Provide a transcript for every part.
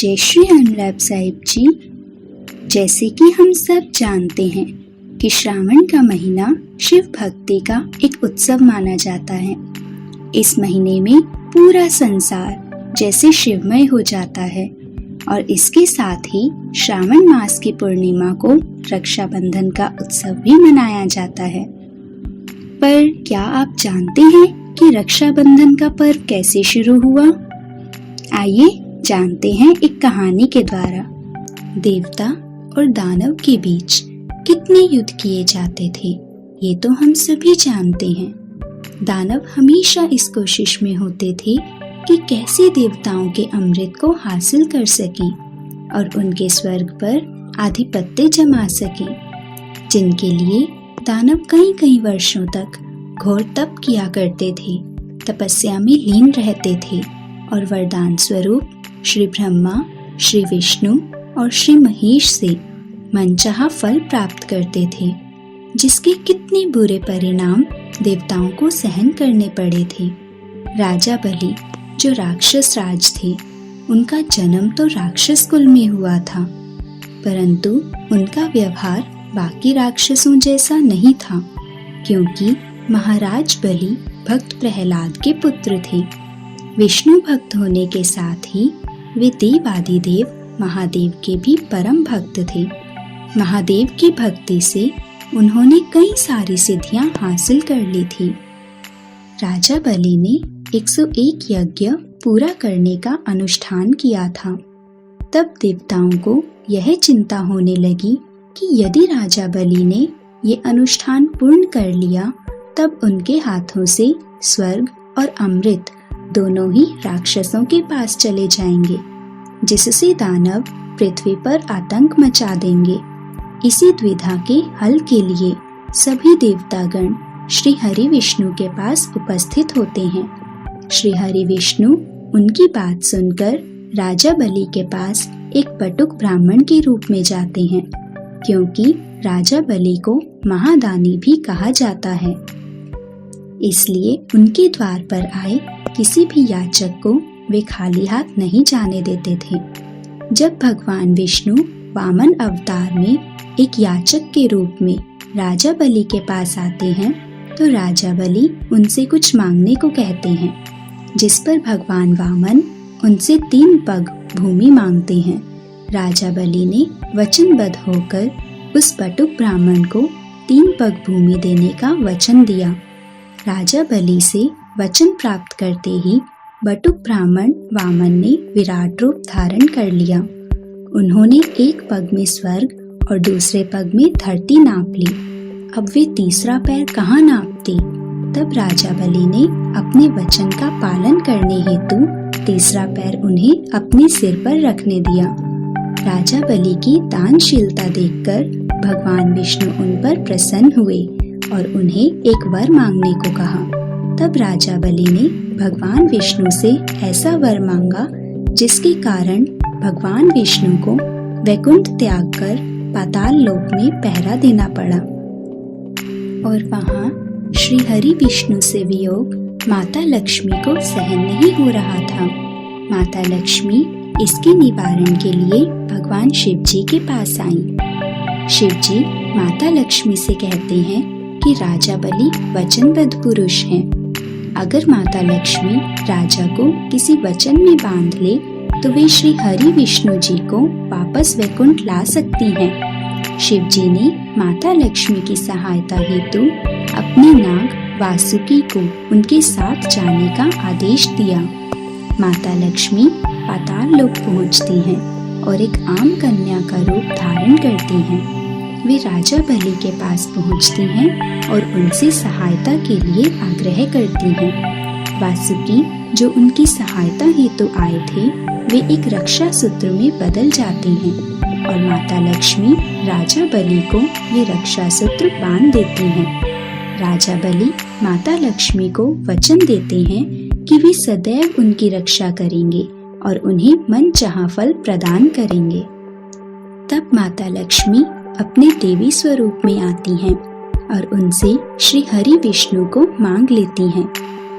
जय श्री अनुलाप साहिब जी। जैसे कि हम सब जानते हैं कि श्रावण का महीना शिव भक्ति का एक उत्सव माना जाता है। इस महीने में पूरा संसार जैसे शिवमय हो जाता है और इसके साथ ही श्रावण मास की पूर्णिमा को रक्षाबंधन का उत्सव भी मनाया जाता है। पर क्या आप जानते हैं कि रक्षाबंधन का पर्व कैसे शुरू हुआ? आइए जानते हैं एक कहानी के द्वारा। देवता और दानव के बीच कितने युद्ध किए जाते थे, ये तो हम सभी जानते हैं। दानव हमेशा इस कोशिश में होते थे कि कैसे देवताओं के अमृत को हासिल कर सकें और उनके स्वर्ग पर आधिपत्य जमा सकें, जिनके लिए दानव कई वर्षों तक घोर तप किया करते थे, तपस्या में लीन रहते थे और वरदान स्वरूप श्री ब्रह्मा, श्री विष्णु और श्री महेश से मनचाहा फल प्राप्त करते थे, जिसके कितने बुरे परिणाम देवताओं को सहन करने पड़े थे। राजा बलि जो राक्षस राज थे, उनका जन्म तो राक्षस कुल में हुआ था, परंतु उनका व्यवहार बाकी राक्षसों जैसा नहीं था, क्योंकि महाराज बलि भक्त प्रहलाद के पुत्र थे। विष्णु भक्त होने के साथ ही वे देवादिदेव महादेव के भी परम भक्त थे। महादेव की भक्ति से उन्होंने कई सारी सिद्धियां हासिल कर ली थी। राजा बलि ने 101 यज्ञ पूरा करने का अनुष्ठान किया था। तब देवताओं को यह चिंता होने लगी कि यदि राजा बलि ने ये अनुष्ठान पूर्ण कर लिया, तब उनके हाथों से स्वर्ग और अमृत दोनों ही राक्षसों के पास चले जाएंगे, जिससे दानव पृथ्वी पर आतंक मचा देंगे। इसी द्विधा के हल के लिए सभी देवतागण श्री हरि विष्णु के पास उपस्थित होते हैं। श्री हरि विष्णु उनकी बात सुनकर राजा बलि के पास एक बटुक ब्राह्मण के रूप में जाते हैं, क्योंकि राजा बलि को महादानी भी कहा जाता है। इसलिए उनके द्वार पर आए किसी भी याचक को वे खाली हाथ नहीं जाने देते थे। जब भगवान विष्णु वामन अवतार में एक याचक के रूप में राजा बलि के पास आते हैं, तो राजा बलि उनसे कुछ मांगने को कहते हैं, जिस पर भगवान वामन उनसे 3 पग भूमि मांगते हैं। राजा बलि ने वचनबद्ध होकर उस बटुक ब्राह्मण को 3 पग भूमि देने का वचन दिया। राजा बलि से वचन प्राप्त करते ही बटुक ब्राह्मण वामन ने विराट रूप धारण कर लिया। उन्होंने एक पग में स्वर्ग और दूसरे पग में धरती नाप ली। अब वे तीसरा पैर कहाँ नापते? तब राजा बलि ने अपने वचन का पालन करने हेतु तीसरा पैर उन्हें अपने सिर पर रखने दिया। राजा बलि की दानशीलता देखकर भगवान विष्णु उन पर प्रसन्न हुए और उन्हें एक वर मांगने को कहा। तब राजा बलि ने भगवान विष्णु से ऐसा वर मांगा जिसके कारण भगवान विष्णु को वैकुंठ त्याग कर पाताल लोक में पहरा देना पड़ा। और वहाँ श्री हरि विष्णु से वियोग माता लक्ष्मी को सहन नहीं हो रहा था। माता लक्ष्मी इसके निवारण के लिए भगवान शिव जी के पास आईं। शिव जी माता लक्ष्मी से कहते हैं कि राजा बलि वचनबद्ध पुरुष हैं। अगर माता लक्ष्मी राजा को किसी वचन में बांध ले, तो वे श्री हरि विष्णु जी को वापस वैकुंठ ला सकती हैं। शिव जी ने माता लक्ष्मी की सहायता हेतु अपने नाग वासुकी को उनके साथ जाने का आदेश दिया। माता लक्ष्मी पाताल लोक पहुँचती हैं और एक आम कन्या का रूप धारण करती हैं। वे राजा बलि के पास पहुंचती हैं और उनसे सहायता के लिए आग्रह करती हैं। वासुकी जो उनकी सहायता हेतु आए थे, वे एक रक्षा सूत्र में बदल जाते हैं और माता लक्ष्मी राजा बलि को ये रक्षा सूत्र बांध देती हैं। राजा बलि माता लक्ष्मी को वचन देते हैं कि वे सदैव उनकी रक्षा करेंगे और उन्हें मनचाहा फल प्रदान करेंगे। तब माता लक्ष्मी अपने देवी स्वरूप में आती हैं और उनसे श्री हरि विष्णु को मांग लेती हैं।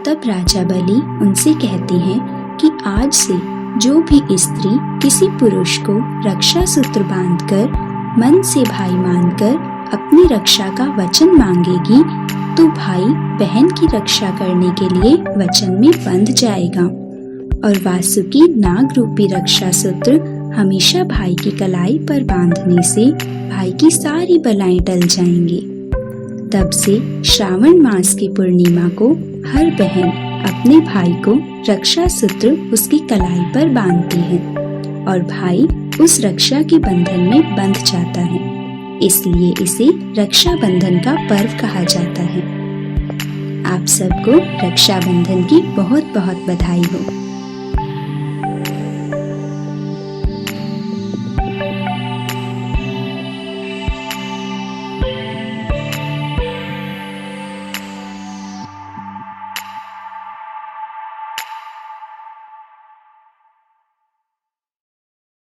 तब राजा बलि उनसे कहते हैं कि आज से जो भी स्त्री किसी पुरुष को रक्षा सूत्र बांधकर मन से भाई मानकर अपनी रक्षा का वचन मांगेगी तो भाई बहन की रक्षा करने के लिए वचन में बंध जाएगा और वासुकी नाग रूपी रक्षा सूत्र हमेशा भाई की कलाई पर बांधने से भाई की सारी बलाएं टल जाएंगी। तब से श्रावण मास की पूर्णिमा को हर बहन अपने भाई को रक्षा सूत्र उसकी कलाई पर बांधती है और भाई उस रक्षा के बंधन में बंध जाता है। इसलिए इसे रक्षाबंधन का पर्व कहा जाता है। आप सबको रक्षाबंधन की बहुत बहुत बधाई हो।